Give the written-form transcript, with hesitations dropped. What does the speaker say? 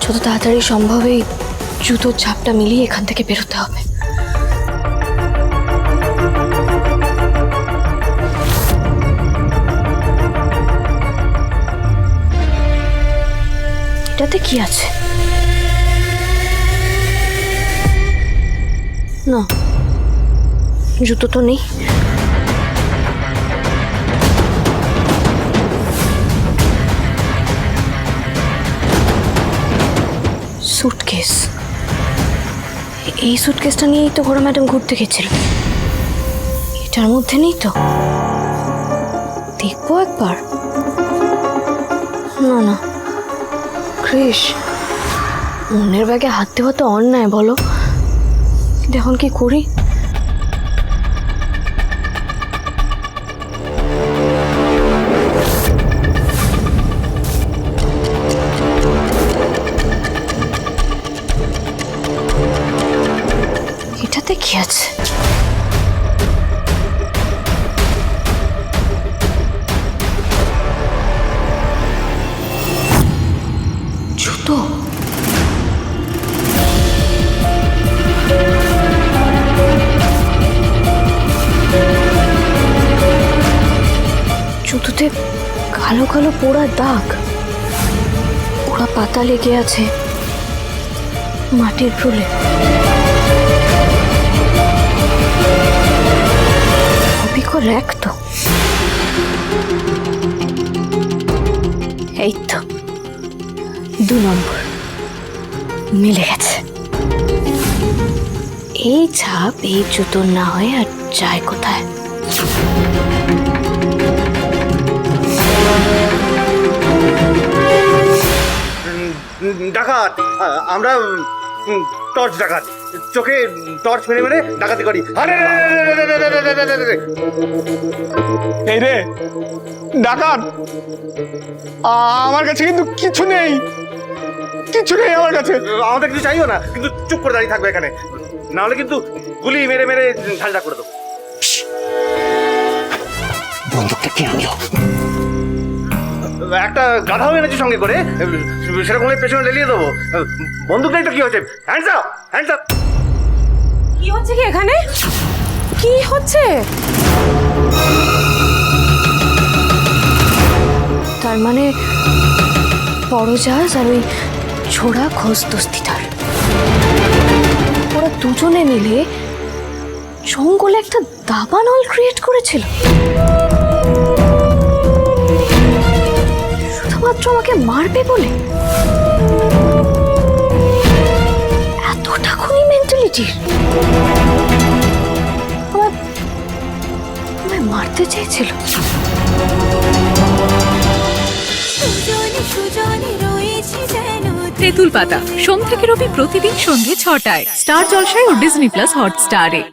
যত তাড়াতাড়ি সম্ভব এই জুতোর ছাপটা মিলিয়ে এখান থেকে বেরোতে হবে। এটাতে কি আছে? না, জুতো তো নেই। সুটকেস, এই সুটকেসটা নিয়েই তো ঘোড়া ম্যাডাম ঘুরতে গেছিল। এটার মধ্যে নেই তো, দেখবো একবার। না না কৃষ, মনের ব্যাগে হাত দেওয়া তো অন্যায় বলো, এখন কি করি? এটাতে কি আছে? জুতো। জুতোতে কালো কালো পোড়া দাগ, পোড়া পাতা লেগে আছে মাটির প্রলে। অবিকল এক তো, এই তো 2 নম্বর মিলে গেছে। এই ছাপ এই জুতো না হয়ে আর যায় কোথায়? ডাকাত, আমরা টর্চ ডাকাত, চোখে টর্চ মেরে মেরে ডাকাতি করি। এই রে ডাকাত, আমার কাছে কিন্তু কিছু নেই, কিছু নেই আমার কাছে। আমাদের কিছু চাইও না, কিন্তু চুপ করে দাঁড়িয়ে থাকবে এখানে, না হলে কিন্তু গুলি মেরে মেরে ঝালটা করে দেবো। বন্দুকটা কে আনলো? একটা গাধাও এনেছি সঙ্গে করে, সেরকম পেছনে লেলিয়ে দেবো। বন্দুকটা একটা কি হয়েছে? Hands up, hands up. কি হচ্ছে কি এখানে? কি হচ্ছে? তার মানে পরজাজ আর ওই ছোড়া খোঁজ দস্তিদার, ওরা দুজনে মিলে জঙ্গলে একটা দাবানল ক্রিয়েট করেছিল, শুধুমাত্র আমাকে মারবে বলে। এতটা খুনি মেন্টালিটির, আমায় মারতে চেয়েছিল। তেঁতুল পাতা সোম থেকে রবি প্রতিদিন সন্ধ্যে 6টায় স্টার জলসায় ও ডিজনি প্লাস হটস্টারে।